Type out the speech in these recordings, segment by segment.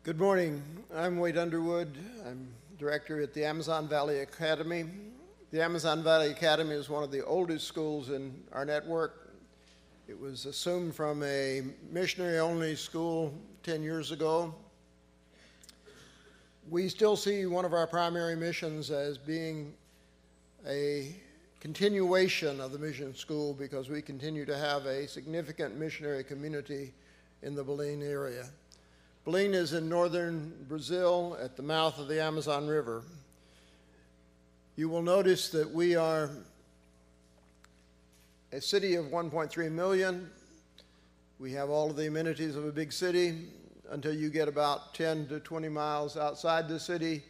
Good morning. I'm Wade Underwood. I'm director at the Amazon Valley Academy. The Amazon Valley Academy is one of the oldest schools in our network. It was assumed from a missionary-only school 10 years ago. We still see one of our primary missions as being a continuation of the mission school because we continue to have a significant missionary community in the Belem area. Belem is in northern Brazil at the mouth of the Amazon River. You will notice that we are a city of 1.3 million. We have all of the amenities of a big city until you get about 10 to 20 miles outside the city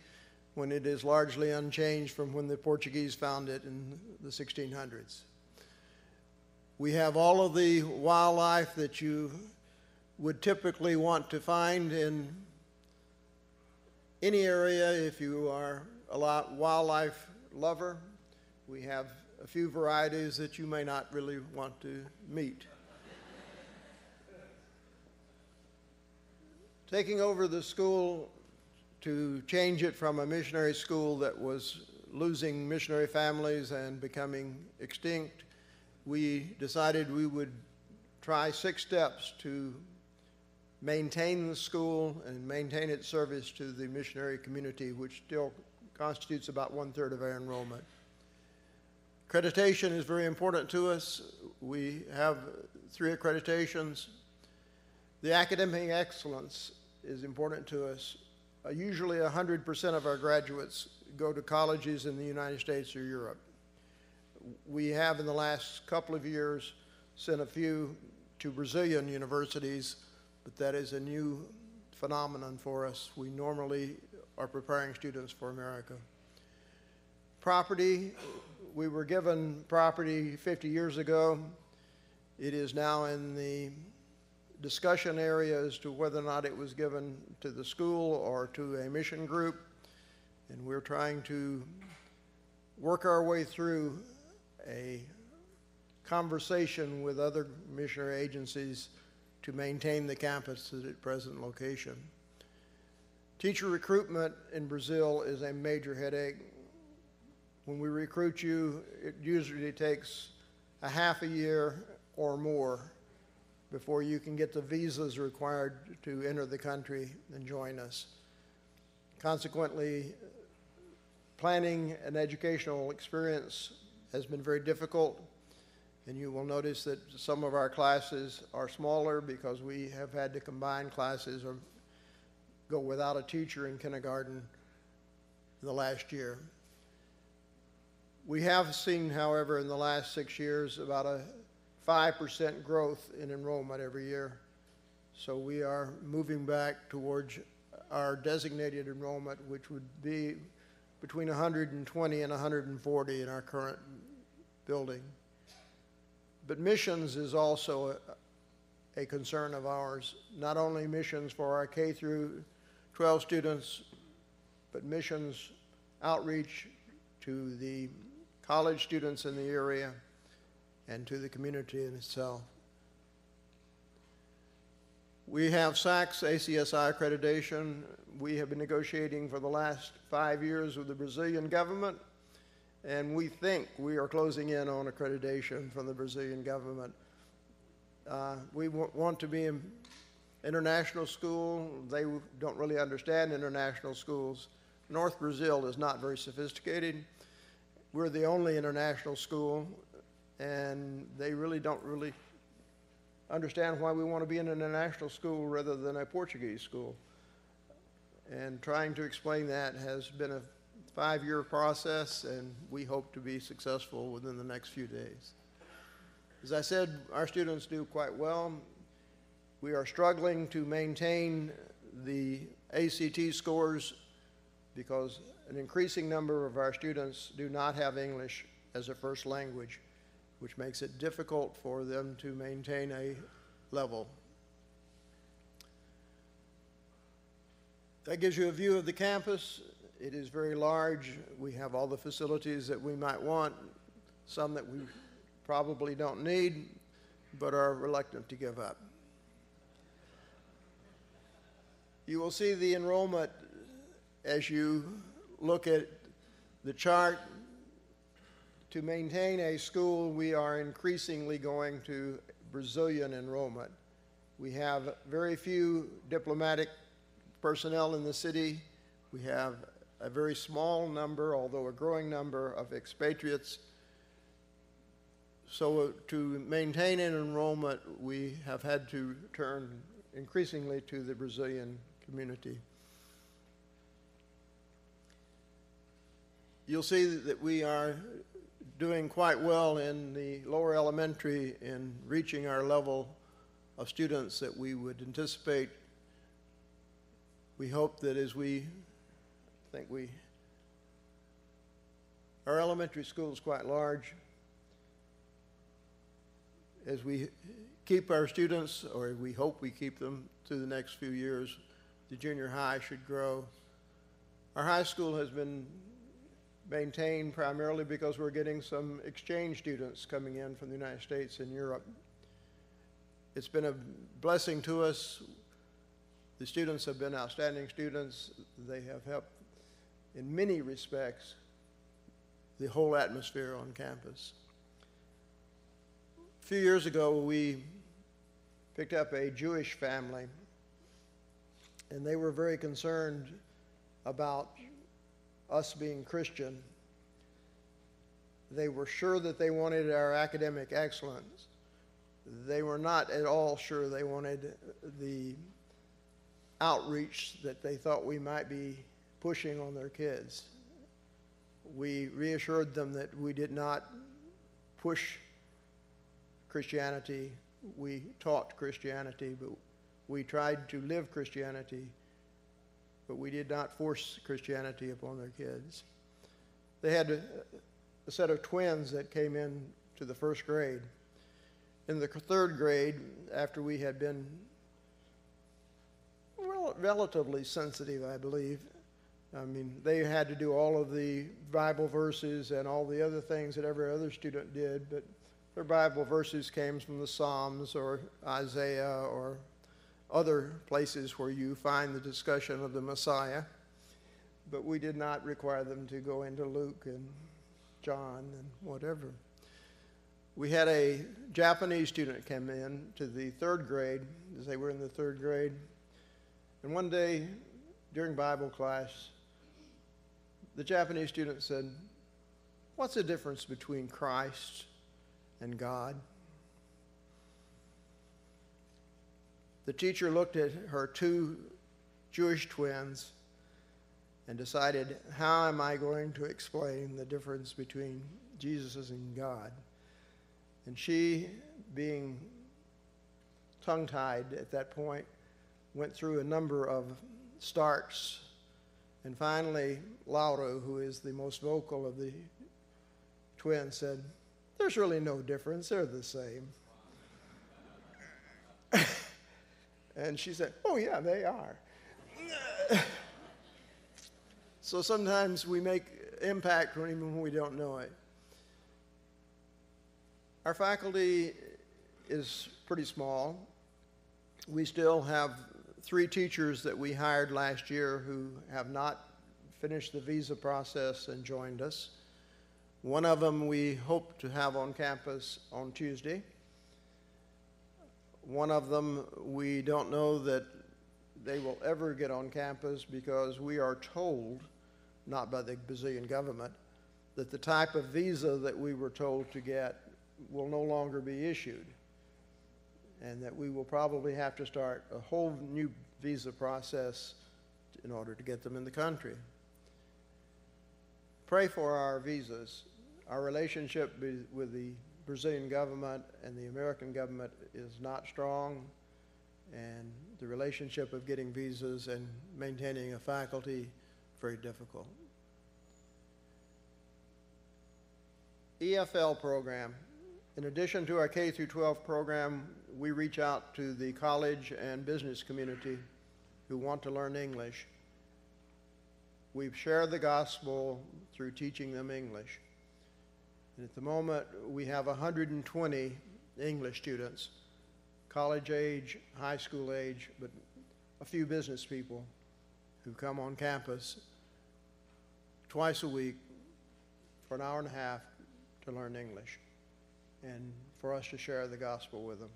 when it is largely unchanged from when the Portuguese found it in the 1600s. We have all of the wildlife that you would typically want to find in any area if you are a wildlife lover. We have a few varieties that you may not really want to meet. Taking over the school to change it from a missionary school that was losing missionary families and becoming extinct, we decided we would try 6 steps to maintain the school and maintain its service to the missionary community, which still constitutes about 1/3 of our enrollment. Accreditation is very important to us. We have 3 accreditations. The academic excellence is important to us. Usually 100% of our graduates go to colleges in the United States or Europe. We have in the last couple of years sent a few to Brazilian universities, but that is a new phenomenon for us. We normally are preparing students for America. Property, we were given property 50 years ago. It is now in the discussion area as to whether or not it was given to the school or to a mission group, and we're trying to work our way through a conversation with other missionary agencies to maintain the campus at its present location. Teacher recruitment in Brazil is a major headache. When we recruit you, it usually takes a half a year or more before you can get the visas required to enter the country and join us. Consequently, planning an educational experience has been very difficult. And you will notice that some of our classes are smaller because we have had to combine classes or go without a teacher in kindergarten in the last year. We have seen, however, in the last 6 years about a 5% growth in enrollment every year. So we are moving back towards our designated enrollment, which would be between 120 and 140 in our current building. But missions is also a concern of ours, not only missions for our K through 12 students, but missions outreach to the college students in the area and to the community in itself. We have SACS ACSI accreditation. We have been negotiating for the last 5 years with the Brazilian government, and we think we are closing in on accreditation from the Brazilian government. We want to be an international school. They don't really understand international schools. North Brazil is not very sophisticated. We're the only international school, and they really don't understand why we want to be an international school rather than a Portuguese school. And trying to explain that has been a 5-year process, and we hope to be successful within the next few days. As I said, our students do quite well. We are struggling to maintain the ACT scores because an increasing number of our students do not have English as a first language, which makes it difficult for them to maintain a level. That gives you a view of the campus. It is very large. We have all the facilities that we might want, some that we probably don't need, but are reluctant to give up. You will see the enrollment as you look at the chart. To maintain a school, we are increasingly going to Brazilian enrollment. We have very few diplomatic personnel in the city. We have a very small number, although a growing number, of expatriates. So to maintain an enrollment, we have had to turn increasingly to the Brazilian community. You'll see that we are doing quite well in the lower elementary in reaching our level of students that we would anticipate. We hope that our elementary school is quite large. As we keep our students, or we hope we keep them through the next few years, the junior high should grow. Our high school has been maintained primarily because we're getting some exchange students coming in from the United States and Europe. It's been a blessing to us. The students have been outstanding students. They have helped in many respects the whole atmosphere on campus. A few years ago, we picked up a Jewish family, and they were very concerned about us being Christian. They were sure that they wanted our academic excellence. They were not at all sure they wanted the outreach that they thought we might be pushing on their kids. We reassured them that we did not push Christianity. We taught Christianity, but we tried to live Christianity, but we did not force Christianity upon their kids. They had a set of twins that came in to the first grade. In the third grade, after we had been relatively sensitive, I believe, I mean, they had to do all of the Bible verses and all the other things that every other student did, but their Bible verses came from the Psalms or Isaiah or other places where you find the discussion of the Messiah. But we did not require them to go into Luke and John and whatever. We had a Japanese student come in to the third grade, as they were in the third grade. And one day during Bible class, the Japanese student said, "What's the difference between Christ and God?" The teacher looked at her two Jewish twins and decided, how am I going to explain the difference between Jesus and God? And she, being tongue-tied at that point, went through a number of starts. And finally, Laura, who is the most vocal of the twins, said, "There's really no difference. They're the same." And she said, "Oh, yeah, they are." So sometimes we make impact even when we don't know it. Our faculty is pretty small. We still have 3 teachers that we hired last year who have not finished the visa process and joined us. One of them we hope to have on campus on Tuesday. One of them we don't know that they will ever get on campus because we are told, not by the Brazilian government, that the type of visa that we were told to get will no longer be issued, and that we will probably have to start a whole new visa process in order to get them in the country. Pray for our visas. Our relationship with the Brazilian government and the American government is not strong, and the relationship of getting visas and maintaining a faculty very difficult. EFL program. In addition to our K through 12 program, we reach out to the college and business community who want to learn English. We've shared the gospel through teaching them English. And at the moment, we have 120 English students, college age, high school age, but a few business people who come on campus twice a week for an hour and a half to learn English and for us to share the gospel with them.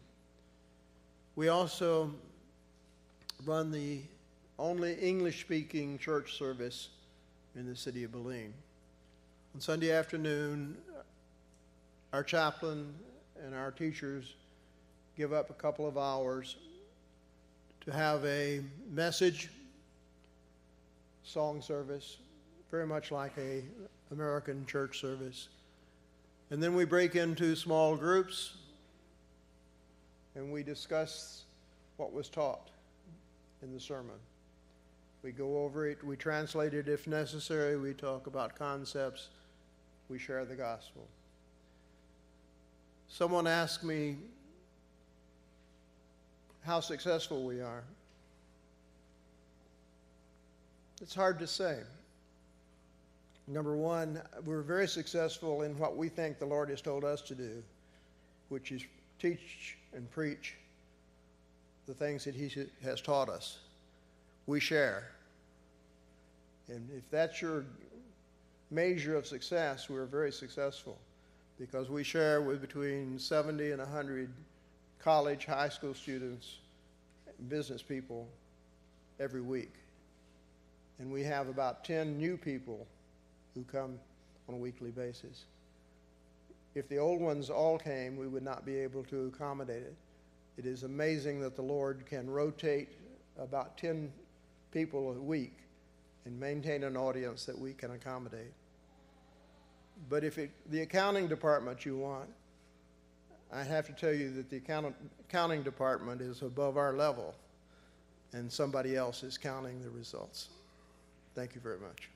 We also run the only English-speaking church service in the city of Belem. On Sunday afternoon, our chaplain and our teachers give up a couple of hours to have a message, song service, very much like an American church service. And then we break into small groups and we discuss what was taught in the sermon. We go over it, we translate it if necessary, we talk about concepts, we share the gospel. Someone asked me how successful we are. It's hard to say. Number one, we're very successful in what we think the Lord has told us to do, which is teach and preach the things that He has taught us. We share. And if that's your measure of success, we're very successful because we share with between 70 and 100 college, high school students, business people every week. And we have about 10 new people who come on a weekly basis. If the old ones all came, we would not be able to accommodate it. It is amazing that the Lord can rotate about 10 people a week and maintain an audience that we can accommodate. But if the accounting department you want, I have to tell you that the accounting department is above our level, and somebody else is counting the results. Thank you very much.